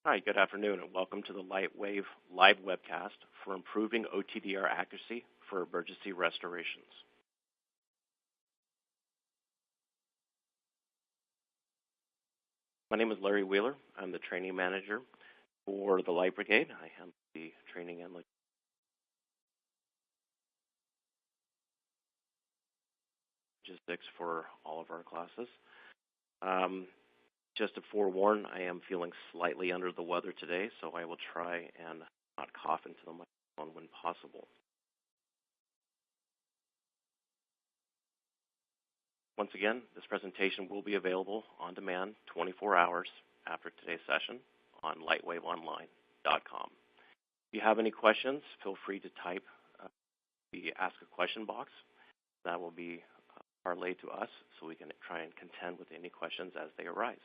Hi, good afternoon, and welcome to the LIGHTWAVE live webcast for improving OTDR accuracy for emergency restorations. My name is Larry Wheeler. I'm the training manager for the Light Brigade. I am the training and logistics for all of our classes. Just to forewarn, I am feeling slightly under the weather today, so I will try and not cough into the microphone when possible. Once again, this presentation will be available on demand 24 hours after today's session on lightwaveonline.com. If you have any questions, feel free to type the Ask a Question box. That will be parlayed to us so we can try and contend with any questions as they arise.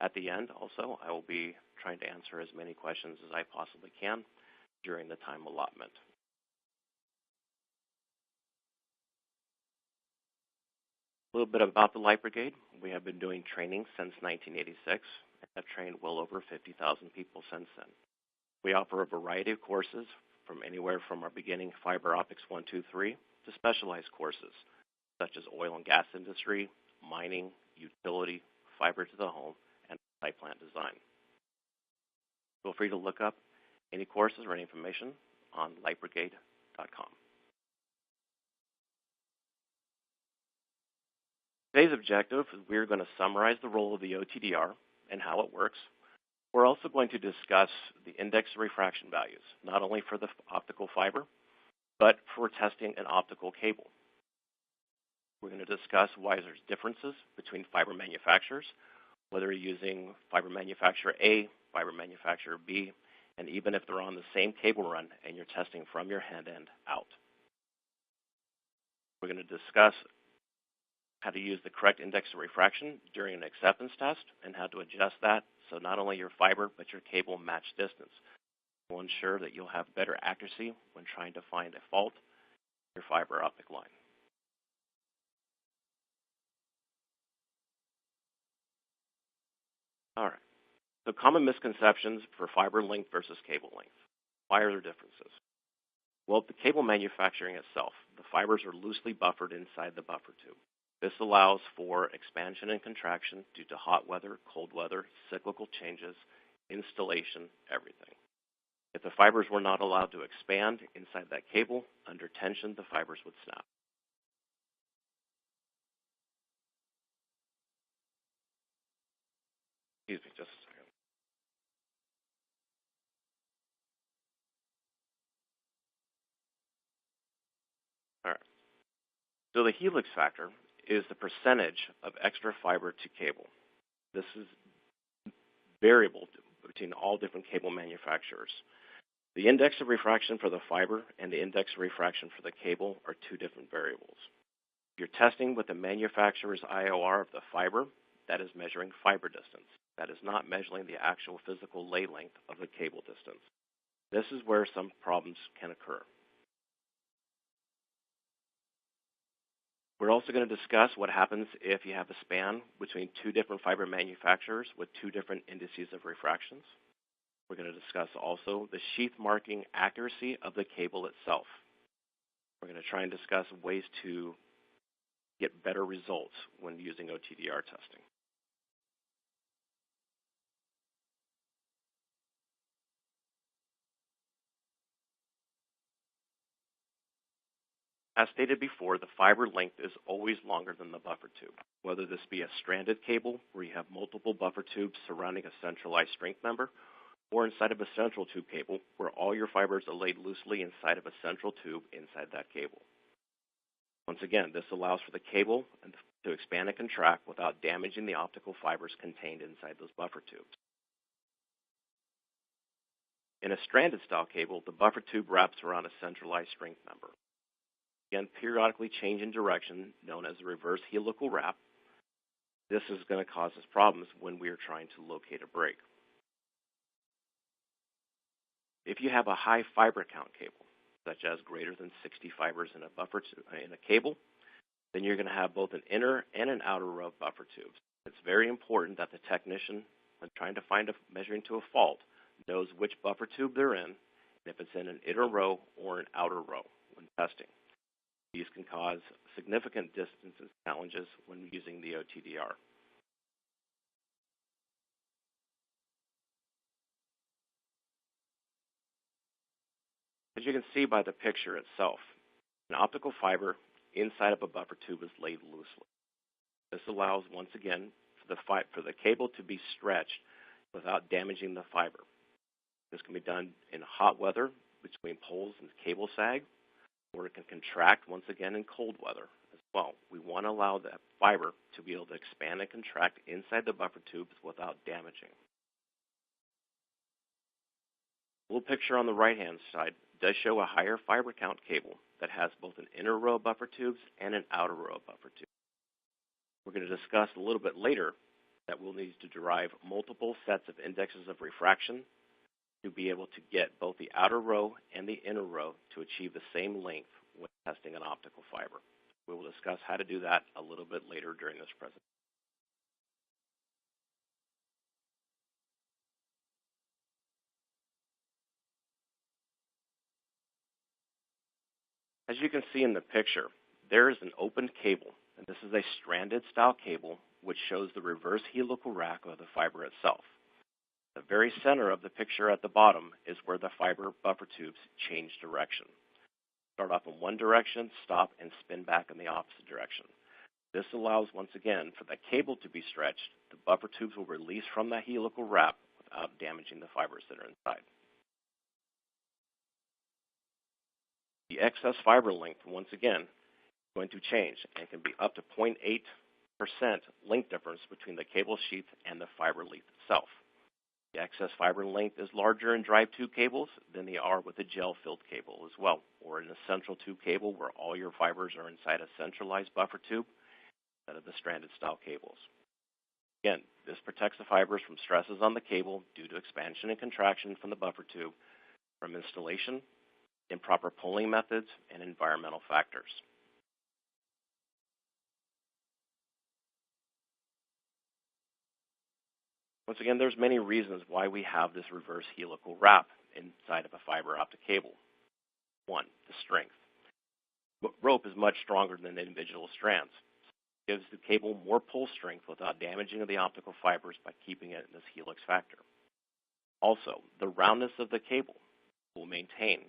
At the end, also, I will be trying to answer as many questions as I possibly can during the time allotment. A little bit about the Light Brigade. We have been doing training since 1986 and have trained well over 50,000 people since then. We offer a variety of courses from anywhere from our beginning Fiber Optics 1, 2, 3 to specialized courses such as oil and gas industry, mining, utility, fiber to the home, and site plant design. Feel free to look up any courses or any information on lightbrigade.com. Today's objective is we're going to summarize the role of the OTDR and how it works. We're also going to discuss the index of refraction values, not only for the optical fiber, but for testing an optical cable. We're going to discuss why there's differences between fiber manufacturers, whether you're using fiber manufacturer A, fiber manufacturer B, and even if they're on the same cable run and you're testing from your head end out. We're going to discuss how to use the correct index of refraction during an acceptance test and how to adjust that so not only your fiber but your cable match distance will ensure that you'll have better accuracy when trying to find a fault in your fiber optic line. All right, so common misconceptions for fiber length versus cable length. Why are there differences? Well, the cable manufacturing itself, the fibers are loosely buffered inside the buffer tube. This allows for expansion and contraction due to hot weather, cold weather, cyclical changes, installation, everything. If the fibers were not allowed to expand inside that cable, under tension, the fibers would snap. Excuse me, just a second. All right. So the Helix factor is the percentage of extra fiber to cable. This is variable between all different cable manufacturers. The index of refraction for the fiber and the index of refraction for the cable are two different variables. If you're testing with the manufacturer's I.O.R of the fiber, that is measuring fiber distance. That is not measuring the actual physical lay length of the cable distance. This is where some problems can occur. We're also going to discuss what happens if you have a span between two different fiber manufacturers with two different indices of refractions. We're going to discuss also the sheath marking accuracy of the cable itself. We're going to try and discuss ways to get better results when using OTDR testing. As stated before, the fiber length is always longer than the buffer tube, whether this be a stranded cable where you have multiple buffer tubes surrounding a centralized strength member, or inside of a central tube cable where all your fibers are laid loosely inside of a central tube inside that cable. Once again, this allows for the cable to expand and contract without damaging the optical fibers contained inside those buffer tubes. In a stranded style cable, the buffer tube wraps around a centralized strength member. Again, periodically change in direction, known as a reverse helical wrap. This is going to cause us problems when we are trying to locate a break. If you have a high fiber count cable, such as greater than 60 fibers in a cable, then you're going to have both an inner and an outer row of buffer tubes. It's very important that the technician, when trying to find measuring to a fault, knows which buffer tube they're in, and if it's in an inner row or an outer row when testing. These can cause significant distance challenges when using the OTDR. As you can see by the picture itself, an optical fiber inside of a buffer tube is laid loosely. This allows, once again, for the cable to be stretched without damaging the fiber. This can be done in hot weather between poles and cable sag, or it can contract once again in cold weather as well. We want to allow that fiber to be able to expand and contract inside the buffer tubes without damaging. The little picture on the right-hand side does show a higher fiber count cable that has both an inner row of buffer tubes and an outer row of buffer tubes. We're going to discuss a little bit later that we'll need to derive multiple sets of indexes of refraction to be able to get both the outer row and the inner row to achieve the same length when testing an optical fiber. We will discuss how to do that a little bit later during this presentation. As you can see in the picture, there is an open cable, and this is a stranded style cable which shows the reverse helical rack of the fiber itself. The very center of the picture at the bottom is where the fiber buffer tubes change direction. Start off in one direction, stop, and spin back in the opposite direction. This allows, once again, for the cable to be stretched. The buffer tubes will release from that helical wrap without damaging the fibers that are inside. The excess fiber length, once again, is going to change and can be up to 0.8% length difference between the cable sheath and the fiber length itself. The excess fiber length is larger in drive tube cables than they are with a gel-filled cable as well, or in a central tube cable where all your fibers are inside a centralized buffer tube instead of the stranded style cables. Again, this protects the fibers from stresses on the cable due to expansion and contraction from the buffer tube, from installation, improper pulling methods, and environmental factors. Once again, there's many reasons why we have this reverse helical wrap inside of a fiber optic cable. One, the strength. Rope is much stronger than individual strands. It gives the cable more pull strength without damaging the optical fibers by keeping it in this helix factor. Also, the roundness of the cable will maintain.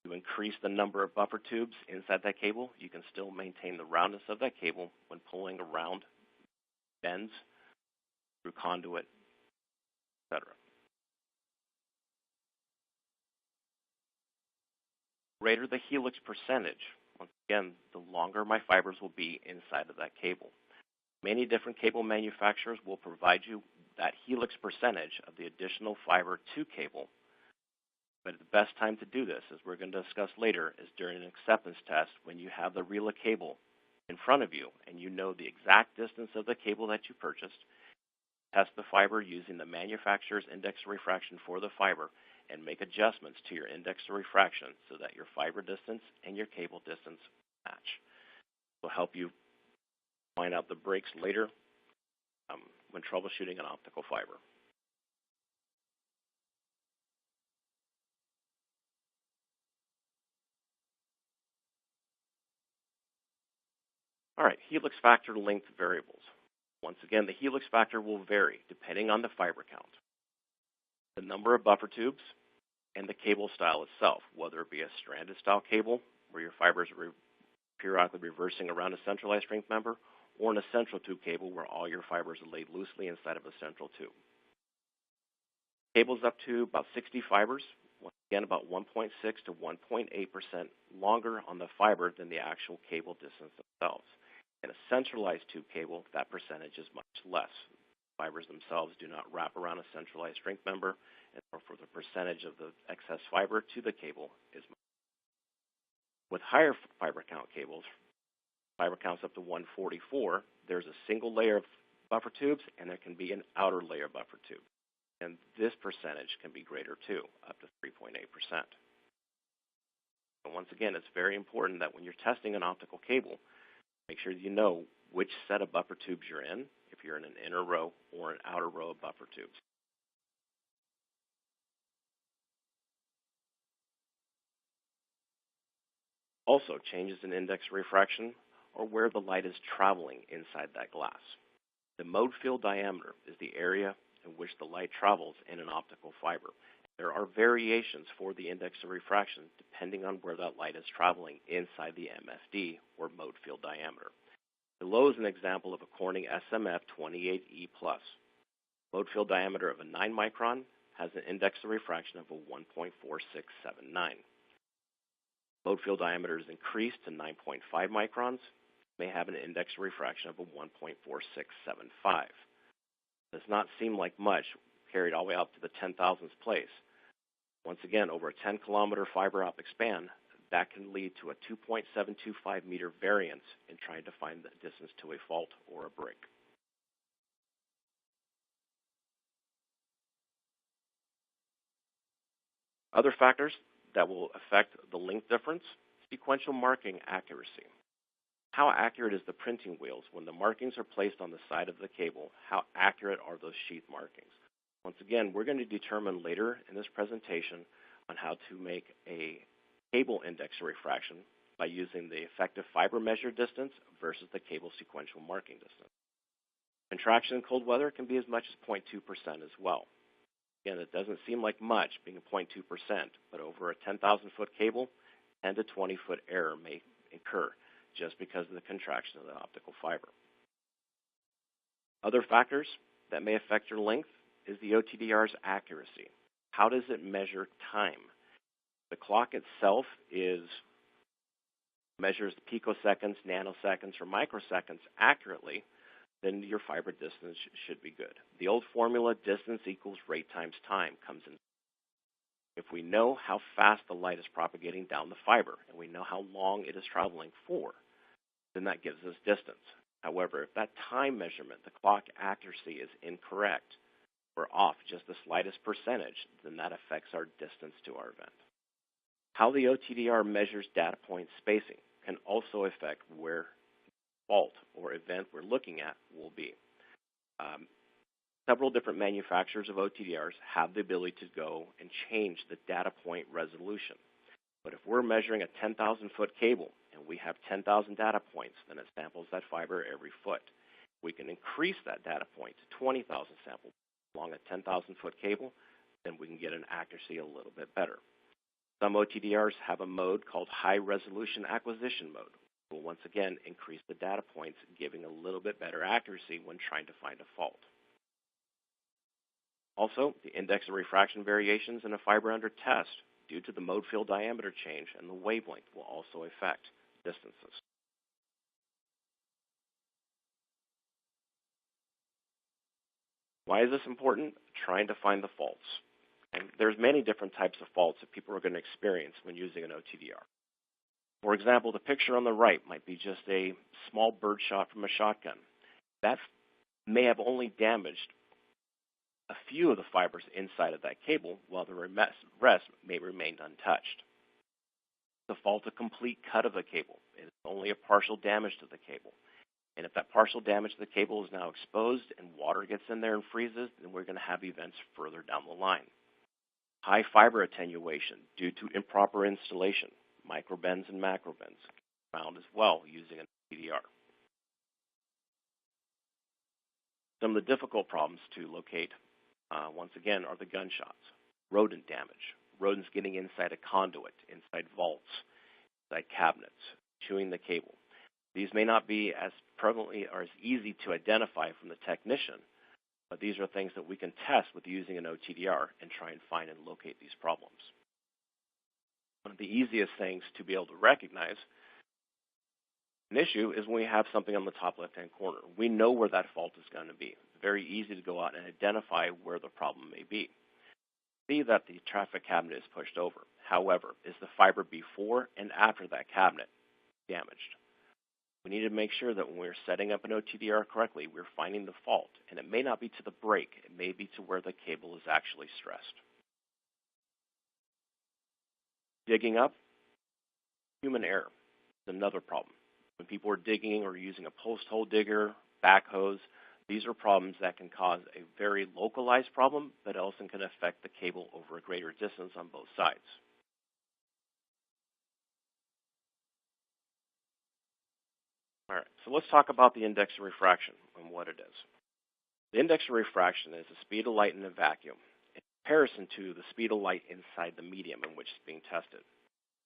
To increase the number of buffer tubes inside that cable, you can still maintain the roundness of that cable when pulling around bends through conduit, etc. The greater the helix percentage, once again, the longer my fibers will be inside of that cable. Many different cable manufacturers will provide you that helix percentage of the additional fiber to cable. But the best time to do this, as we're going to discuss later, is during an acceptance test when you have the reel of cable in front of you and you know the exact distance of the cable that you purchased. Test the fiber using the manufacturer's index of refraction for the fiber and make adjustments to your index of refraction so that your fiber distance and your cable distance match. This will help you find out the breaks later when troubleshooting an optical fiber. All right, helix factor length variables. Once again, the helix factor will vary depending on the fiber count, the number of buffer tubes, and the cable style itself, whether it be a stranded style cable where your fibers are periodically reversing around a centralized strength member, or in a central tube cable where all your fibers are laid loosely inside of a central tube. Cables up to about 60 fibers, once again about 1.6 to 1.8% longer on the fiber than the actual cable distance themselves. In a centralized tube cable, that percentage is much less. Fibers themselves do not wrap around a centralized strength member, and therefore the percentage of the excess fiber to the cable is much. With higher fiber count cables, fiber counts up to 144, there's a single layer of buffer tubes, and there can be an outer layer buffer tube. And this percentage can be greater too, up to 3.8%. And once again, it's very important that when you're testing an optical cable, make sure you know which set of buffer tubes you're in, if you're in an inner row or an outer row of buffer tubes. Also, changes in index of refraction or where the light is traveling inside that glass. The mode field diameter is the area in which the light travels in an optical fiber. There are variations for the index of refraction depending on where that light is traveling inside the MFD, or mode field diameter. Below is an example of a Corning SMF 28E+. Mode field diameter of a 9 micron has an index of refraction of a 1.4679. Mode field diameter is increased to 9.5 microns, may have an index of refraction of a 1.4675. Does not seem like much carried all the way up to the 10,000th place. Once again, over a 10-kilometer fiber optic span, that can lead to a 2.725 meter variance in trying to find the distance to a fault or a break. Other factors that will affect the length difference: sequential marking accuracy. How accurate is the printing wheels when the markings are placed on the side of the cable? How accurate are those sheath markings? Once again, we're going to determine later in this presentation on how to make a cable index of refraction by using the effective fiber measure distance versus the cable sequential marking distance. Contraction in cold weather can be as much as 0.2% as well. Again, it doesn't seem like much, being 0.2%, but over a 10,000-foot cable, 10 to 20-foot error may occur just because of the contraction of the optical fiber. Other factors that may affect your length is the OTDR's accuracy. How does it measure time? The clock itself measures picoseconds, nanoseconds, or microseconds accurately, then your fiber distance should be good. The old formula, distance equals rate times time, comes in. If we know how fast the light is propagating down the fiber, and we know how long it is traveling for, then that gives us distance. However, if that time measurement, the clock accuracy, is incorrect, or off just the slightest percentage, then that affects our distance to our event. How the OTDR measures data point spacing can also affect where fault or event we're looking at will be. Several different manufacturers of OTDRs have the ability to go and change the data point resolution. But if we're measuring a 10,000-foot cable and we have 10,000 data points, then it samples that fiber every foot. We can increase that data point to 20,000 samples along a 10,000-foot cable, then we can get an accuracy a little bit better. Some OTDRs have a mode called high resolution acquisition mode. Will once again increase the data points, giving a little bit better accuracy when trying to find a fault. Also, the index of refraction variations in a fiber under test due to the mode field diameter change and the wavelength will also affect distances. Why is this important? Trying to find the faults. And there's many different types of faults that people are going to experience when using an OTDR. For example, the picture on the right might be just a small bird shot from a shotgun. That may have only damaged a few of the fibers inside of that cable, while the rest may remain untouched. The fault, a complete cut of the cable. It is only a partial damage to the cable. And if that partial damage to the cable is now exposed and water gets in there and freezes, then we're going to have events further down the line. High fiber attenuation due to improper installation, microbends and macrobends, found as well using an OTDR. Some of the difficult problems to locate, once again, are the gunshots, rodent damage, rodents getting inside a conduit, inside vaults, inside cabinets, chewing the cable. These may not be as prevalently or as easy to identify from the technician, but these are things that we can test with using an OTDR and try and find and locate these problems. One of the easiest things to be able to recognize an issue is when we have something on the top left-hand corner. We know where that fault is going to be. It's very easy to go out and identify where the problem may be. See that the traffic cabinet is pushed over. However, is the fiber before and after that cabinet damaged? We need to make sure that when we're setting up an OTDR correctly, we're finding the fault. And it may not be to the break. It may be to where the cable is actually stressed. Digging up, human error is another problem. When people are digging or using a post hole digger, backhoes, these are problems that can cause a very localized problem, but also can affect the cable over a greater distance on both sides. so let's talk about the index of refraction and what it is. The index of refraction is the speed of light in a vacuum in comparison to the speed of light inside the medium in which it's being tested.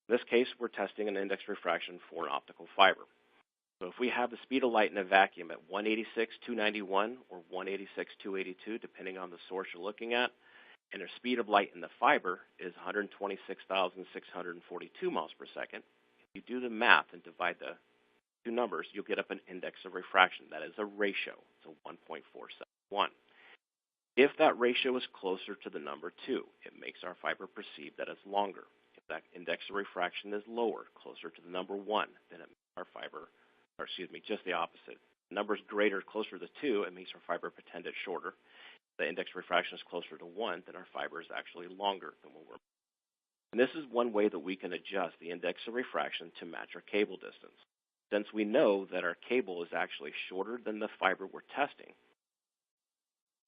In this case, we're testing an index of refraction for an optical fiber. So if we have the speed of light in a vacuum at 186,291 or 186,282, depending on the source you're looking at, and the speed of light in the fiber is 126,642 miles per second, if you do the math and divide the two numbers, you'll get up an index of refraction. That is a ratio. It's a 1.471. If that ratio is closer to the number 2, it makes our fiber perceive that it's longer. If that index of refraction is lower, closer to the number 1, then it makes our fiber, or excuse me, just the opposite. The number is greater, closer to 2, it makes our fiber pretend it's shorter. If the index of refraction is closer to 1, then our fiber is actually longer than what we're. And this is one way that we can adjust the index of refraction to match our cable distance. Since we know that our cable is actually shorter than the fiber we're testing,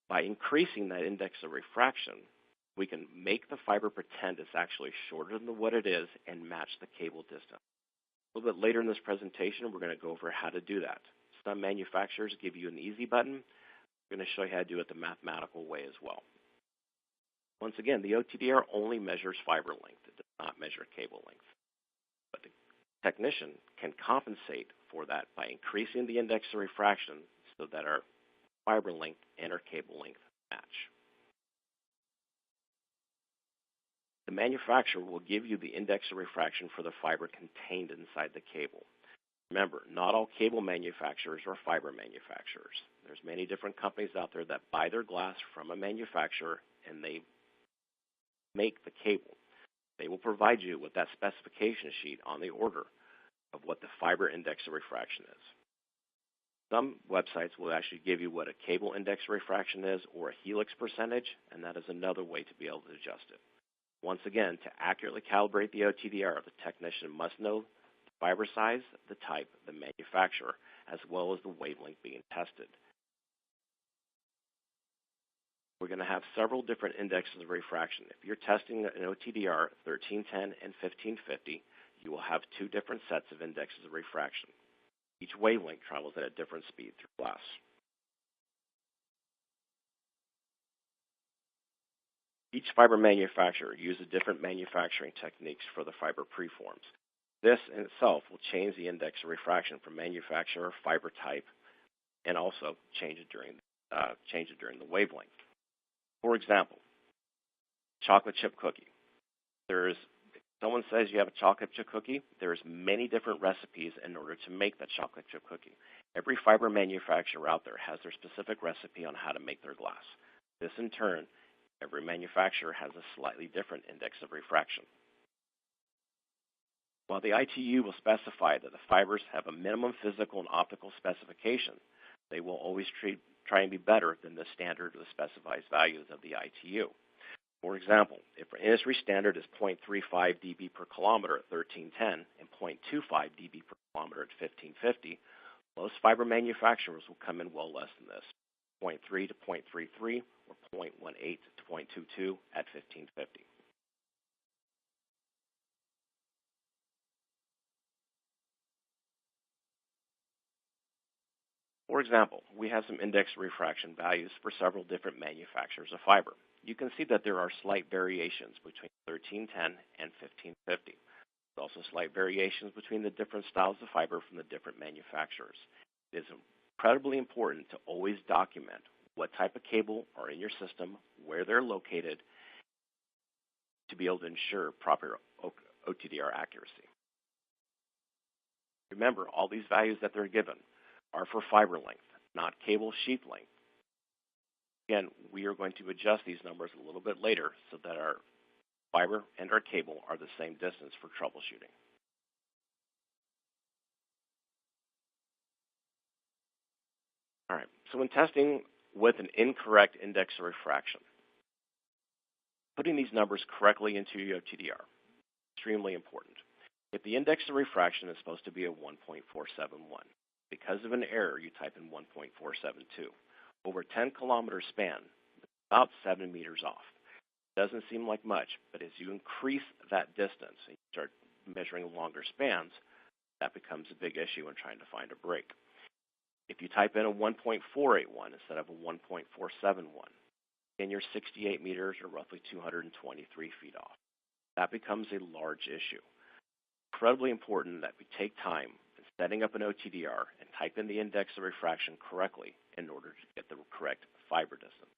by increasing that index of refraction, we can make the fiber pretend it's actually shorter than what it is and match the cable distance. A little bit later in this presentation, we're going to go over how to do that. Some manufacturers give you an easy button. We're going to show you how to do it the mathematical way as well. Once again, the OTDR only measures fiber length. It does not measure cable length. But the technician can compensate for that by increasing the index of refraction so that our fiber length and our cable length match. The manufacturer will give you the index of refraction for the fiber contained inside the cable. Remember, not all cable manufacturers are fiber manufacturers. There's many different companies out there that buy their glass from a manufacturer and they make the cable. They will provide you with that specification sheet on the order of what the fiber index of refraction is. Some websites will actually give you what a cable index of refraction is or a Helix percentage, and that is another way to be able to adjust it. Once again, to accurately calibrate the OTDR, the technician must know the fiber size, the type, the manufacturer, as well as the wavelength being tested. We're going to have several different indexes of refraction. If you're testing an OTDR 1310 and 1550, you will have two different sets of indexes of refraction. Each wavelength travels at a different speed through glass. Each fiber manufacturer uses different manufacturing techniques for the fiber preforms. This in itself will change the index of refraction from manufacturer, fiber type, and also change it during the wavelength. For example, chocolate chip cookie. If someone says you have a chocolate chip cookie, there's many different recipes in order to make that chocolate chip cookie. Every fiber manufacturer out there has their specific recipe on how to make their glass. This in turn, every manufacturer has a slightly different index of refraction. While the ITU will specify that the fibers have a minimum physical and optical specification, they will always try and be better than the standard or the specified values of the ITU. For example, if our industry standard is 0.35 dB per kilometer at 1310 and 0.25 dB per kilometer at 1550, most fiber manufacturers will come in well less than this, 0.3 to 0.33 or 0.18 to 0.22 at 1550. For example, we have some index refraction values for several different manufacturers of fiber. You can see that there are slight variations between 1310 and 1550. There's also slight variations between the different styles of fiber from the different manufacturers. It is incredibly important to always document what type of cable are in your system, where they're located, to be able to ensure proper OTDR accuracy. Remember, all these values that they're given are for fiber length, not cable sheath length. Again, we are going to adjust these numbers a little bit later so that our fiber and our cable are the same distance for troubleshooting. All right, so when testing with an incorrect index of refraction, putting these numbers correctly into your OTDR is extremely important. If the index of refraction is supposed to be a 1.471, because of an error, you type in 1.472. Over a 10-kilometer span, about 7 meters off. It doesn't seem like much, but as you increase that distance and you start measuring longer spans, that becomes a big issue when trying to find a break. If you type in a 1.481 instead of a 1.471, then you're 68 meters or roughly 223 feet off. That becomes a large issue. Incredibly important that we take time in setting up an OTDR and type in the index of refraction correctly in order to get the correct fiber distance.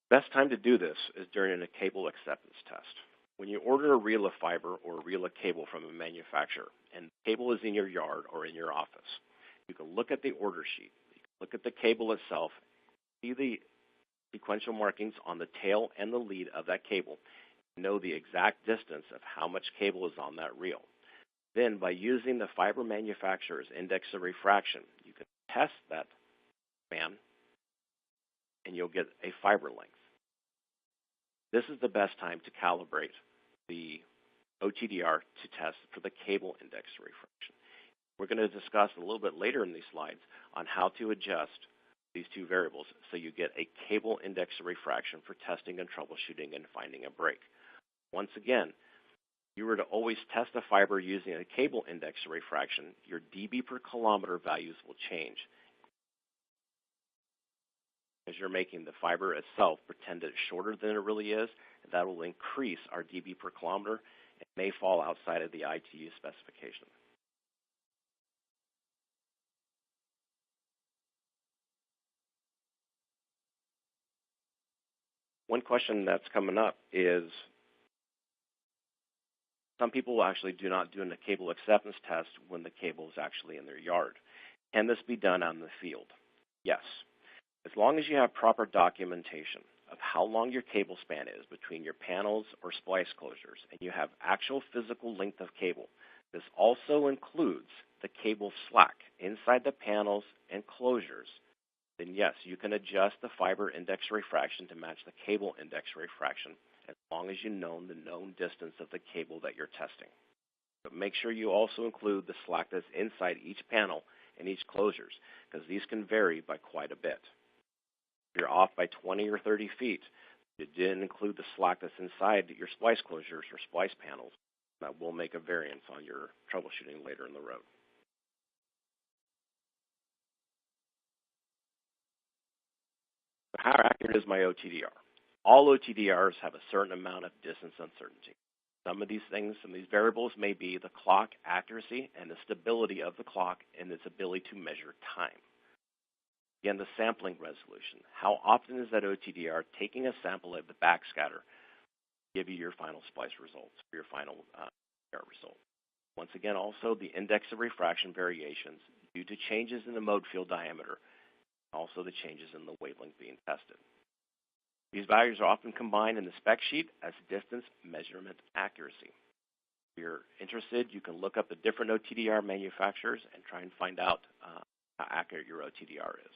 Best time to do this is during a cable acceptance test. When you order a reel of fiber or a reel of cable from a manufacturer and the cable is in your yard or in your office, you can look at the order sheet, you can look at the cable itself, see the sequential markings on the tail and the lead of that cable, know the exact distance of how much cable is on that reel. Then by using the fiber manufacturer's index of refraction, you can test that span and you'll get a fiber length. This is the best time to calibrate the OTDR to test for the cable index of refraction. We're going to discuss a little bit later in these slides on how to adjust these two variables so you get a cable index of refraction for testing and troubleshooting and finding a break. Once again, if you were to always test a fiber using a cable index of refraction, your dB per kilometer values will change, as you're making the fiber itself pretend it's shorter than it really is, and that will increase our dB per kilometer and may fall outside of the ITU specification. One question that's coming up is some people actually do not do a cable acceptance test when the cable is actually in their yard. Can this be done out in the field? Yes. As long as you have proper documentation of how long your cable span is between your panels or splice closures and you have actual physical length of cable, this also includes the cable slack inside the panels and closures, then yes, you can adjust the fiber index refraction to match the cable index refraction as long as you know the known distance of the cable that you're testing. But make sure you also include the slack that's inside each panel and each closures, because these can vary by quite a bit. If you're off by 20 or 30 feet, you didn't include the slack that's inside your splice closures or splice panels, that will make a variance on your troubleshooting later in the road. How accurate is my OTDR? All OTDRs have a certain amount of distance uncertainty. Some of these things, some of these variables may be the clock accuracy and the stability of the clock and its ability to measure time. Again, the sampling resolution. How often is that OTDR taking a sample of the backscatter to give you your final splice results, or your final OTDR result? Once again, also the index of refraction variations due to changes in the mode field diameter, also the changes in the wavelength being tested. These values are often combined in the spec sheet as distance measurement accuracy. If you're interested, you can look up the different OTDR manufacturers and try and find out how accurate your OTDR is.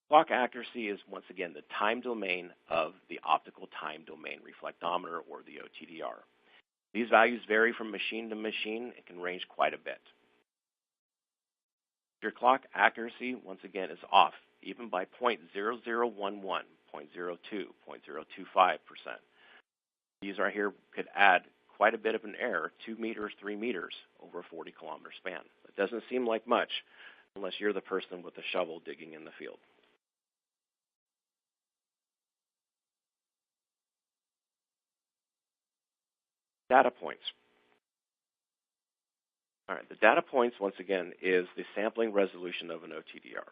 Clock accuracy is, once again, the time domain of the optical time domain reflectometer, or the OTDR. These values vary from machine to machine and can range quite a bit. Your clock accuracy, once again, is off, even by 0.0011, 0.02, 0.025%. These right here could add quite a bit of an error, 2 meters, 3 meters over a 40-kilometer span. It doesn't seem like much unless you're the person with the shovel digging in the field. Data points. All right, the data points, once again, is the sampling resolution of an OTDR.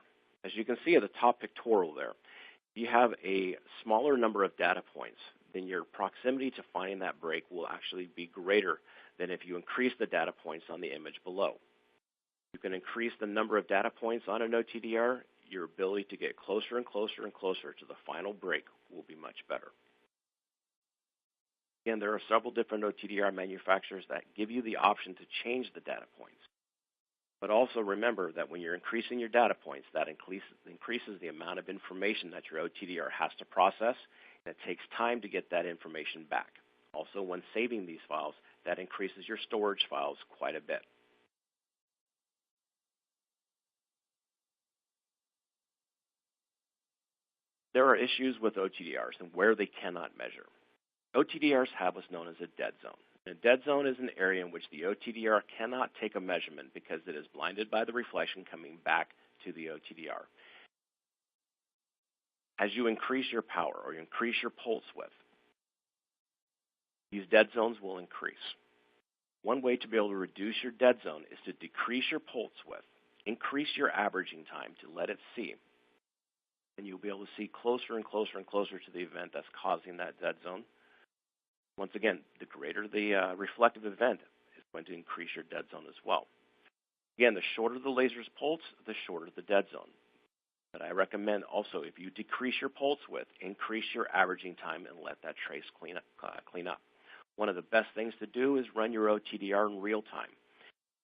As you can see at the top pictorial there, if you have a smaller number of data points, then your proximity to finding that break will actually be greater than if you increase the data points on the image below. You can increase the number of data points on an OTDR, your ability to get closer and closer and closer to the final break will be much better. Again, there are several different OTDR manufacturers that give you the option to change the data points. But also remember that when you're increasing your data points, that increases the amount of information that your OTDR has to process, and it takes time to get that information back. Also, when saving these files, that increases your storage files quite a bit. There are issues with OTDRs and where they cannot measure. OTDRs have what's known as a dead zone. A dead zone is an area in which the OTDR cannot take a measurement because it is blinded by the reflection coming back to the OTDR. As you increase your power or you increase your pulse width, these dead zones will increase. One way to be able to reduce your dead zone is to decrease your pulse width, increase your averaging time to let it see, and you'll be able to see closer and closer and closer to the event that's causing that dead zone. Once again, the greater the reflective event is going to increase your dead zone as well. Again, the shorter the laser's pulse, the shorter the dead zone. But I recommend also, if you decrease your pulse width, increase your averaging time and let that trace clean up. One of the best things to do is run your OTDR in real time.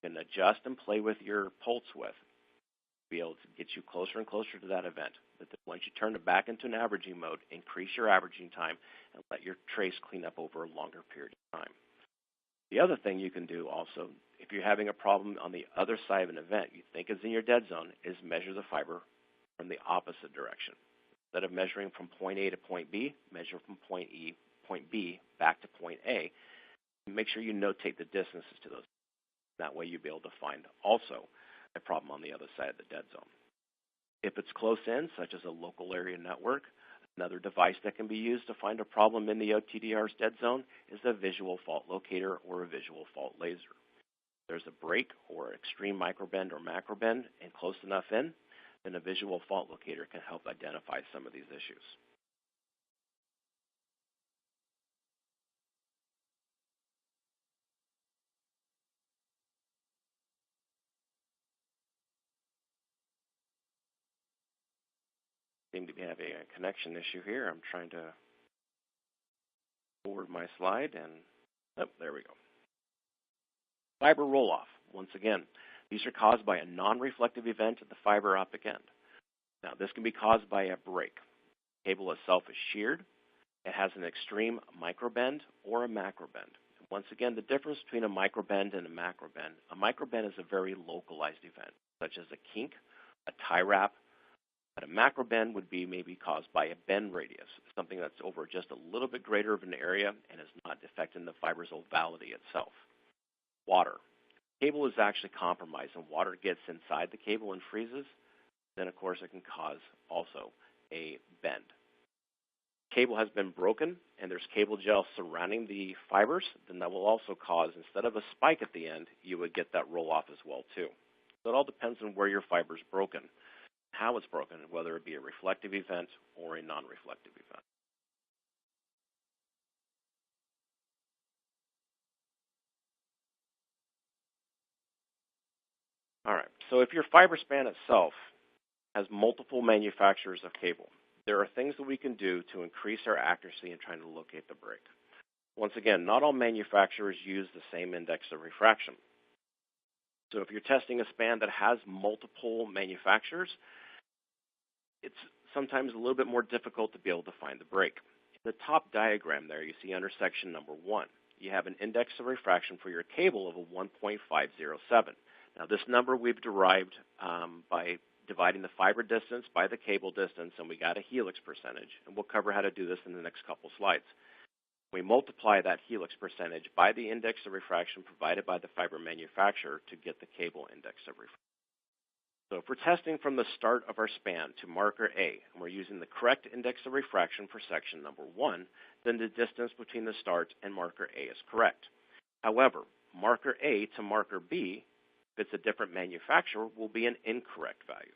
You can adjust and play with your pulse width to be able to get you closer and closer to that event. But then once you turn it back into an averaging mode, increase your averaging time and let your trace clean up over a longer period of time. The other thing you can do also, if you're having a problem on the other side of an event you think is in your dead zone, is measure the fiber from the opposite direction. Instead of measuring from point A to point B, measure from point B back to point A. And make sure you notate the distances to those. That way you'll be able to find also a problem on the other side of the dead zone. If it's close in, such as a local area network, another device that can be used to find a problem in the OTDR's dead zone is a visual fault locator or a visual fault laser. If there's a break or extreme microbend or macrobend and close enough in, then a visual fault locator can help identify some of these issues. Seem to be having a connection issue here. I'm trying to forward my slide and, oh, there we go. Fiber roll-off. Once again, these are caused by a non-reflective event at the fiber optic end. Now, this can be caused by a break. The cable itself is sheared. It has an extreme microbend or a macrobend. Once again, the difference between a microbend and a microbend is a very localized event, such as a kink, a tie wrap, but a macrobend would be maybe caused by a bend radius, something that's over just a little bit greater of an area and is not affecting the fiber's ovality itself. Water. Cable is actually compromised and water gets inside the cable and freezes. Then, of course, it can cause also a bend. Cable has been broken and there's cable gel surrounding the fibers, then that will also cause, instead of a spike at the end, you would get that roll off as well too. So it all depends on where your fiber is broken, how it's broken, whether it be a reflective event or a non-reflective event. All right, so if your fiber span itself has multiple manufacturers of cable, there are things that we can do to increase our accuracy in trying to locate the break. Once again, not all manufacturers use the same index of refraction. So if you're testing a span that has multiple manufacturers, it's sometimes a little bit more difficult to be able to find the break. In the top diagram there, you see under section number 1, you have an index of refraction for your cable of a 1.507. Now, this number we've derived by dividing the fiber distance by the cable distance, and we got a helix percentage. And we'll cover how to do this in the next couple slides. We multiply that helix percentage by the index of refraction provided by the fiber manufacturer to get the cable index of refraction. So if we're testing from the start of our span to marker A, and we're using the correct index of refraction for section number 1, then the distance between the start and marker A is correct. However, marker A to marker B, if it's a different manufacturer, will be an incorrect value.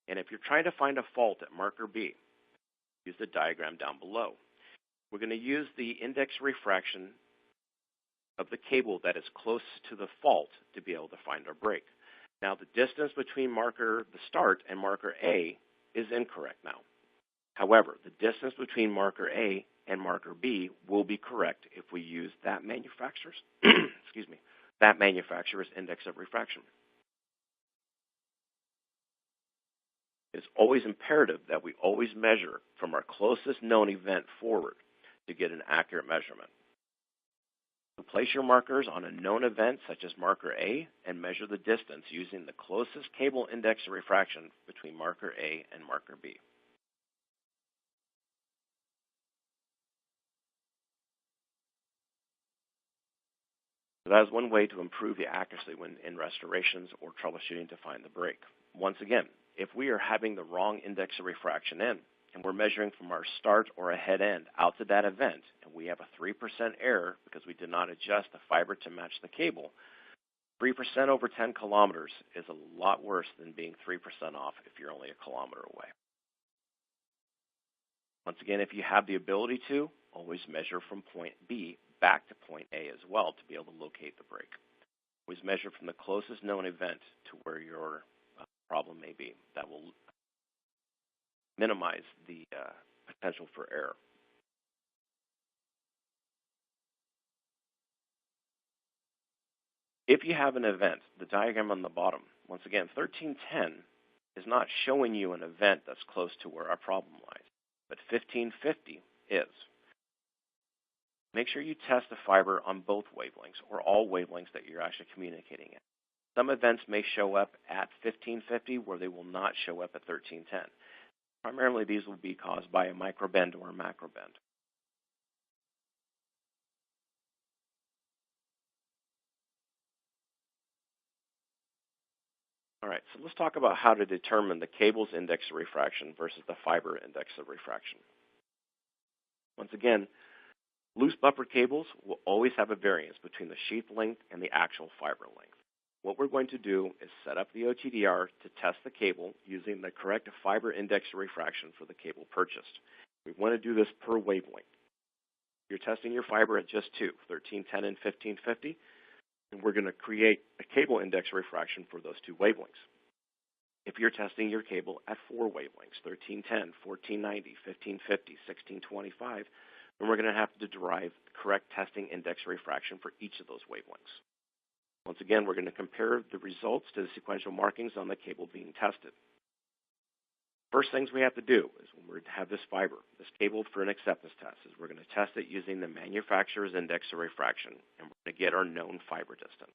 And if you're trying to find a fault at marker B, use the diagram down below. We're going to use the index refraction of the cable that is close to the fault to be able to find our break. Now, the distance between marker the start and marker A is incorrect now. However, the distance between marker A and marker B will be correct if we use that manufacturer's that manufacturer's index of refraction. It's always imperative that we always measure from our closest known event forward to get an accurate measurement. So place your markers on a known event such as marker A and measure the distance using the closest cable index of refraction between marker A and marker B. So that is one way to improve the accuracy when in restorations or troubleshooting to find the break. Once again, if we are having the wrong index of refraction in, and we're measuring from our start or a head end out to that event, and we have a 3% error because we did not adjust the fiber to match the cable, 3% over 10 kilometers is a lot worse than being 3% off if you're only a kilometer away. Once again, if you have the ability to, always measure from point B back to point A as well to be able to locate the break. Always measure from the closest known event to where your problem may be. That will minimize the potential for error. If you have an event, the diagram on the bottom, once again, 1310 is not showing you an event that's close to where our problem lies, but 1550 is. Make sure you test the fiber on both wavelengths or all wavelengths that you're actually communicating at. Some events may show up at 1550 where they will not show up at 1310. Primarily, these will be caused by a microbend or a macrobend. All right, so let's talk about how to determine the cable's index of refraction versus the fiber index of refraction. Once again, loose buffer cables will always have a variance between the sheath length and the actual fiber length. What we're going to do is set up the OTDR to test the cable using the correct fiber index of refraction for the cable purchased. We want to do this per wavelength. You're testing your fiber at just two, 1310 and 1550, and we're going to create a cable index of refraction for those two wavelengths. If you're testing your cable at four wavelengths, 1310, 1490, 1550, 1625, then we're going to have to derive the correct testing index of refraction for each of those wavelengths. Once again, we're going to compare the results to the sequential markings on the cable being tested. First things we have to do is when we have this fiber, this cable for an acceptance test, is we're going to test it using the manufacturer's index of refraction, and we're going to get our known fiber distance.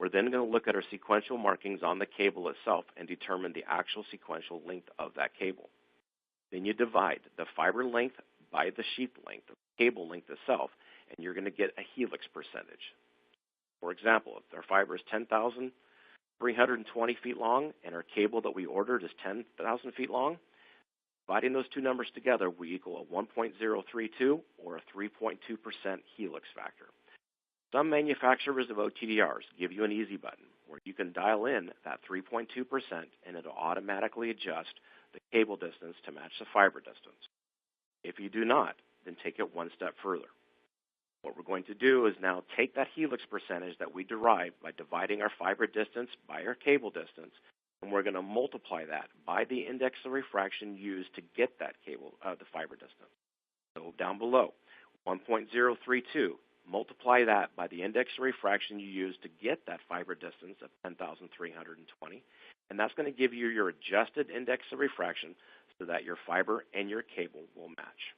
We're then going to look at our sequential markings on the cable itself and determine the actual sequential length of that cable. Then you divide the fiber length by the sheath length, the cable length itself, and you're going to get a helix percentage. For example, if our fiber is 10,320 feet long and our cable that we ordered is 10,000 feet long, dividing those two numbers together, we equal a 1.032 or a 3.2% helix factor. Some manufacturers of OTDRs give you an easy button where you can dial in that 3.2% and it'll automatically adjust the cable distance to match the fiber distance. If you do not, then take it one step further. What we're going to do is now take that helix percentage that we derived by dividing our fiber distance by our cable distance, and we're going to multiply that by the index of refraction used to get that cable, the fiber distance. So down below, 1.032, multiply that by the index of refraction you used to get that fiber distance of 10,320, and that's going to give you your adjusted index of refraction so that your fiber and your cable will match.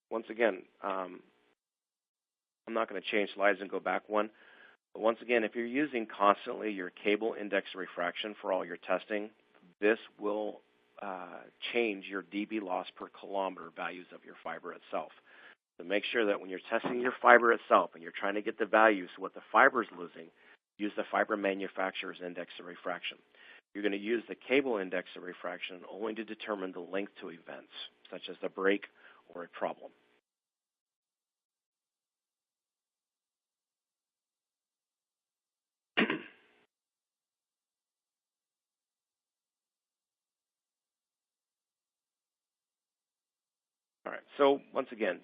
Once again, I'm not going to change slides and go back one. But once again, if you're using constantly your cable index of refraction for all your testing, this will change your dB loss per kilometer values of your fiber itself. So make sure that when you're testing your fiber itself and you're trying to get the values of what the fiber is losing, use the fiber manufacturer's index of refraction. You're going to use the cable index of refraction only to determine the length to events, such as a break or a problem. All right, so once again,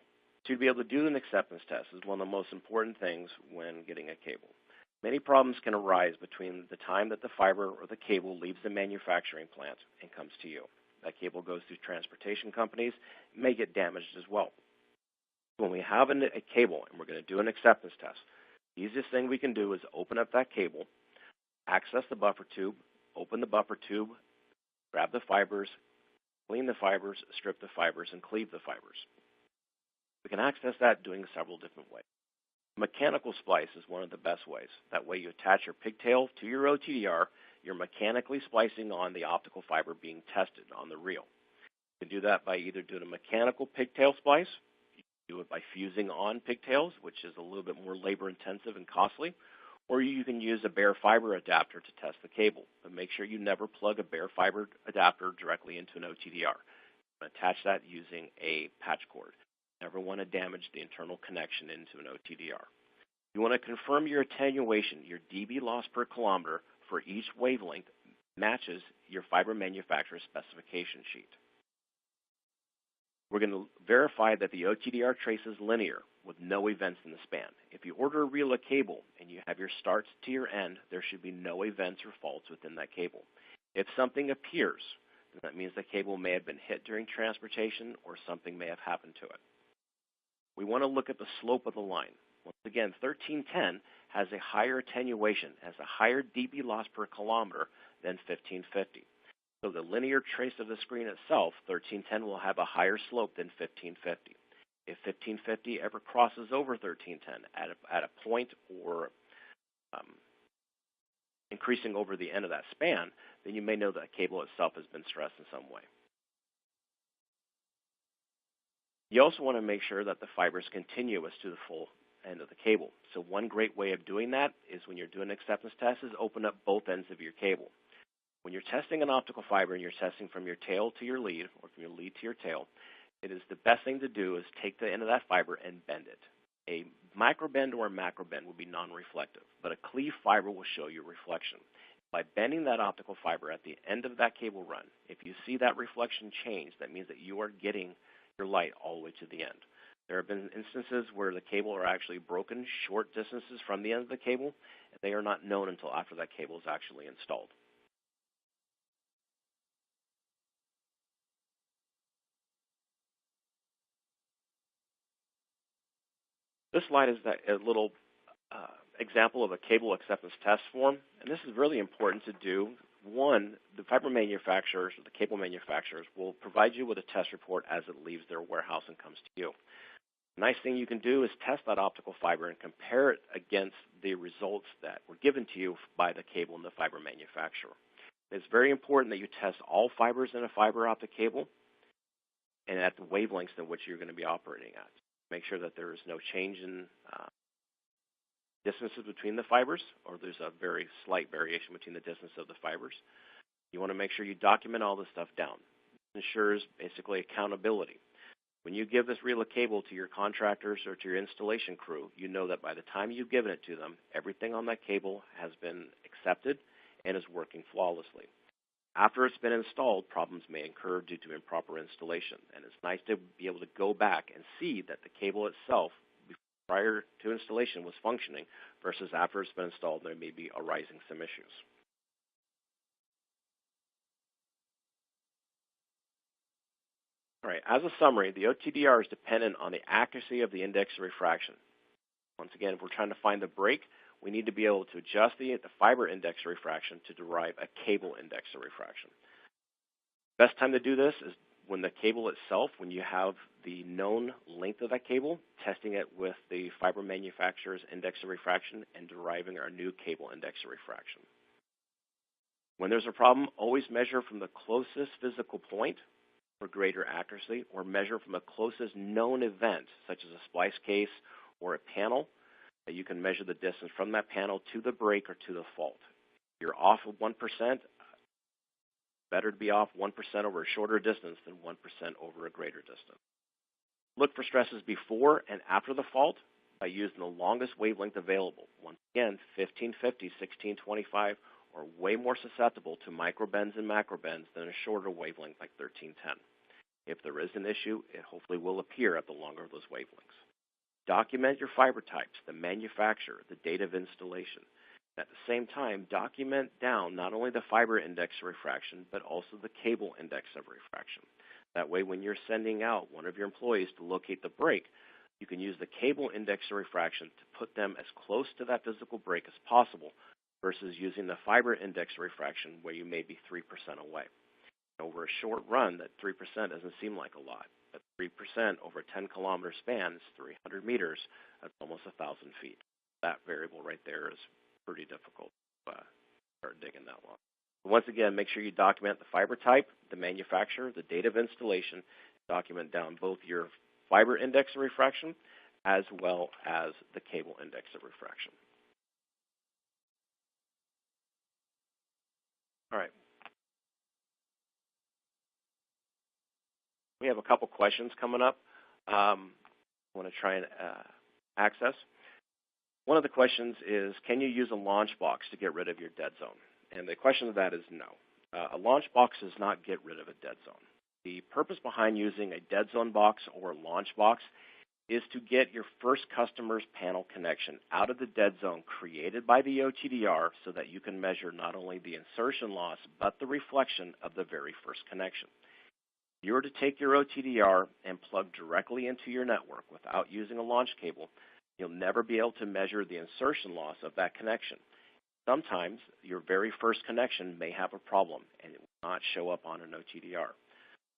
to be able to do an acceptance test is one of the most important things when getting a cable. Many problems can arise between the time that the fiber or the cable leaves the manufacturing plant and comes to you. That cable goes through transportation companies, it may get damaged as well. When we have a cable and we're going to do an acceptance test, the easiest thing we can do is open up that cable, access the buffer tube, open the buffer tube, grab the fibers, clean the fibers, strip the fibers, and cleave the fibers. We can access that doing several different ways. Mechanical splice is one of the best ways. That way you attach your pigtail to your OTDR, you're mechanically splicing on the optical fiber being tested on the reel. You can do that by either doing a mechanical pigtail splice, you can do it by fusing on pigtails, which is a little bit more labor intensive and costly, or you can use a bare fiber adapter to test the cable. But make sure you never plug a bare fiber adapter directly into an OTDR. Attach that using a patch cord. Never want to damage the internal connection into an OTDR. You want to confirm your attenuation, your dB loss per kilometer for each wavelength matches your fiber manufacturer's specification sheet. We're going to verify that the OTDR trace is linear with no events in the span. If you order a reel of cable and you have your starts to your end, there should be no events or faults within that cable. If something appears, then that means the cable may have been hit during transportation or something may have happened to it. We want to look at the slope of the line. Once again, 1310 has a higher attenuation, has a higher dB loss per kilometer than 1550. So the linear trace of the screen itself, 1310, will have a higher slope than 1550. If 1550 ever crosses over 1310 at a point or increasing over the end of that span, then you may know that cable itself has been stressed in some way. You also want to make sure that the fiber is continuous to the full end of the cable. So one great way of doing that is when you're doing an acceptance test is open up both ends of your cable. When you're testing an optical fiber and you're testing from your tail to your lead or from your lead to your tail, it is the best thing to do is take the end of that fiber and bend it. A micro bend or a macro bend will be non-reflective, but a cleave fiber will show you reflection. By bending that optical fiber at the end of that cable run, if you see that reflection change, that means that you are getting your light all the way to the end. There have been instances where the cable are actually broken short distances from the end of the cable, and they are not known until after that cable is actually installed. This slide is a little example of a cable acceptance test form, and this is really important to do. One, the fiber manufacturers, or the cable manufacturers, will provide you with a test report as it leaves their warehouse and comes to you. The nice thing you can do is test that optical fiber and compare it against the results that were given to you by the cable and the fiber manufacturer. It's very important that you test all fibers in a fiber optic cable and at the wavelengths in which you're going to be operating at. Make sure that there is no change in distances between the fibers, or there's a very slight variation between the distance of the fibers. You want to make sure you document all this stuff down. It ensures basically accountability. When you give this reel of cable to your contractors or to your installation crew, you know that by the time you've given it to them, everything on that cable has been accepted and is working flawlessly. After it's been installed, problems may occur due to improper installation, and it's nice to be able to go back and see that the cable itself, prior to installation, was functioning, versus after it's been installed, there may be arising some issues. All right, as a summary, the OTDR is dependent on the accuracy of the index of refraction. Once again, if we're trying to find the break, we need to be able to adjust the fiber index of refraction to derive a cable index of refraction. Best time to do this is when the cable itself, when you have the known length of that cable, testing it with the fiber manufacturer's index of refraction and deriving our new cable index of refraction. When there's a problem, always measure from the closest physical point for greater accuracy, or measure from the closest known event, such as a splice case or a panel, that you can measure the distance from that panel to the break or to the fault. If you're off of 1%, better to be off 1% over a shorter distance than 1% over a greater distance. Look for stresses before and after the fault by using the longest wavelength available. Once again, 1550, 1625 are way more susceptible to microbends and macrobends than a shorter wavelength like 1310. If there is an issue, it hopefully will appear at the longer of those wavelengths. Document your fiber types, the manufacturer, the date of installation. At the same time, document down not only the fiber index of refraction, but also the cable index of refraction. That way, when you're sending out one of your employees to locate the break, you can use the cable index of refraction to put them as close to that physical break as possible versus using the fiber index of refraction where you may be 3% away. Over a short run, that 3% doesn't seem like a lot. But 3% over a 10-kilometer span is 300 meters. That's almost 1,000 feet. That variable right there is pretty difficult to start digging that long. Once again, make sure you document the fiber type, the manufacturer, the date of installation. Document down both your fiber index of refraction as well as the cable index of refraction. All right. We have a couple questions coming up I want to try and access. One of the questions is, can you use a launch box to get rid of your dead zone? And the question of that is no. A launch box does not get rid of a dead zone. The purpose behind using a dead zone box or launch box is to get your first customer's panel connection out of the dead zone created by the OTDR so that you can measure not only the insertion loss but the reflection of the very first connection. If you were to take your OTDR and plug directly into your network without using a launch cable, you'll never be able to measure the insertion loss of that connection. Sometimes your very first connection may have a problem and it will not show up on an OTDR.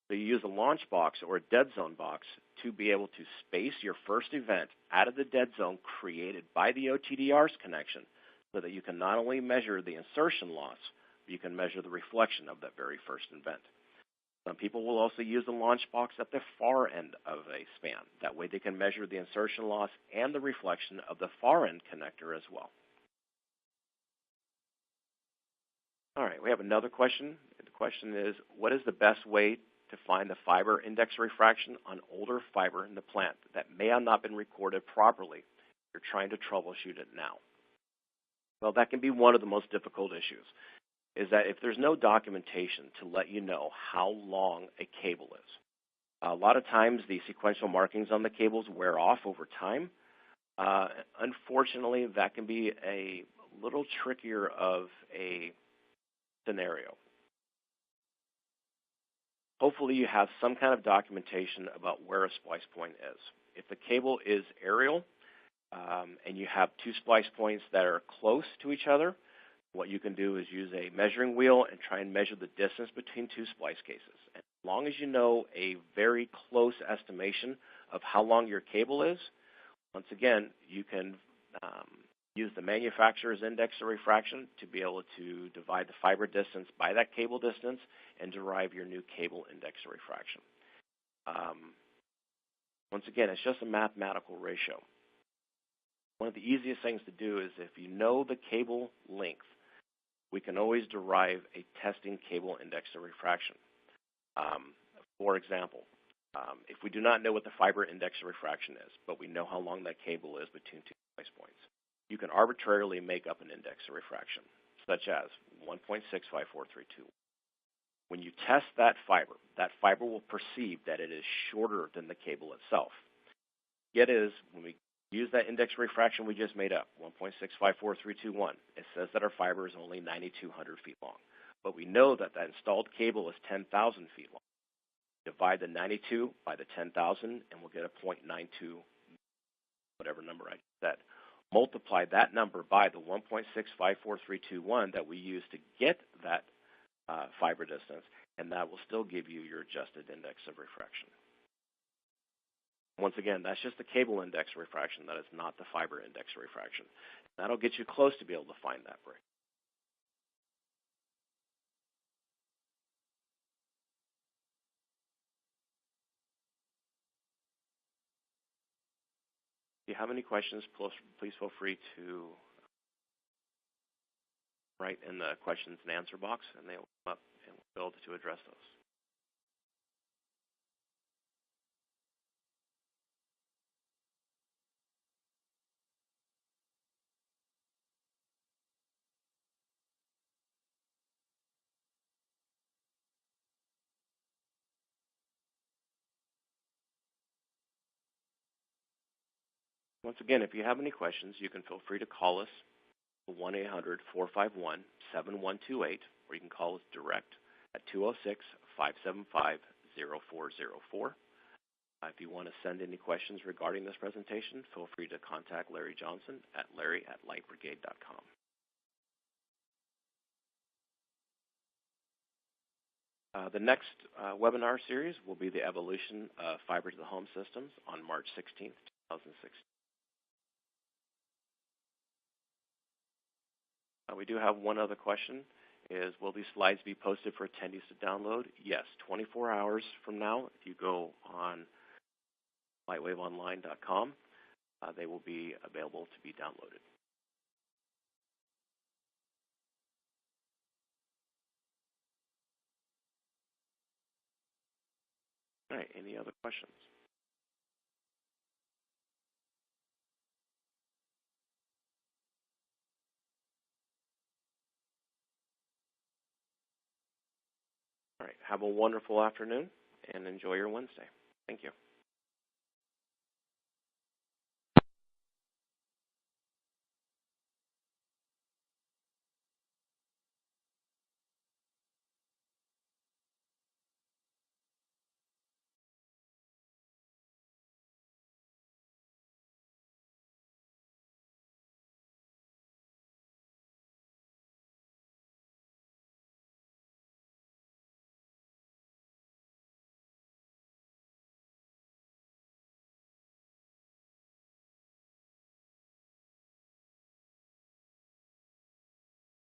So you use a launch box or a dead zone box to be able to space your first event out of the dead zone created by the OTDR's connection so that you can not only measure the insertion loss, but you can measure the reflection of that very first event. Some people will also use a launch box at the far end of a span. That way they can measure the insertion loss and the reflection of the far end connector as well. All right, we have another question. The question is, what is the best way to find the fiber index refraction on older fiber in the plant that may have not been recorded properly? You're trying to troubleshoot it now. Well, that can be one of the most difficult issues, is that if there's no documentation to let you know how long a cable is. A lot of times the sequential markings on the cables wear off over time. Unfortunately, that can be a little trickier of a scenario. Hopefully you have some kind of documentation about where a splice point is. If the cable is aerial and you have two splice points that are close to each other, what you can do is use a measuring wheel and try and measure the distance between two splice cases. And as long as you know a very close estimation of how long your cable is, once again, you can use the manufacturer's index of refraction to be able to divide the fiber distance by that cable distance and derive your new cable index of refraction. Once again, it's just a mathematical ratio. One of the easiest things to do is if you know the cable length, we can always derive a testing cable index of refraction. For example, if we do not know what the fiber index of refraction is, but we know how long that cable is between two splice points, you can arbitrarily make up an index of refraction, such as 1.65432. When you test that fiber will perceive that it is shorter than the cable itself. Yet is, when we use that index of refraction we just made up, 1.654321, it says that our fiber is only 9,200 feet long. But we know that that installed cable is 10,000 feet long. Divide the 92 by the 10,000 and we'll get a 0.92, whatever number I said. Multiply that number by the 1.654321 that we use to get that fiber distance, and that will still give you your adjusted index of refraction. Once again, that's just the cable index of refraction. That is not the fiber index of refraction. That'll get you close to be able to find that break. If you have any questions, please feel free to write in the questions and answer box, and they will come up and we'll be able to address those. Once again, if you have any questions, you can feel free to call us at 1-800-451-7128, or you can call us direct at 206-575-0404. If you want to send any questions regarding this presentation, feel free to contact Larry Johnson at larry@lightbrigade.com. The next webinar series will be the evolution of fiber to the home systems on March 16th, 2016. We do have one other question, is will these slides be posted for attendees to download? Yes, 24 hours from now, if you go on lightwaveonline.com, they will be available to be downloaded. All right, any other questions? All right, have a wonderful afternoon and enjoy your Wednesday. Thank you.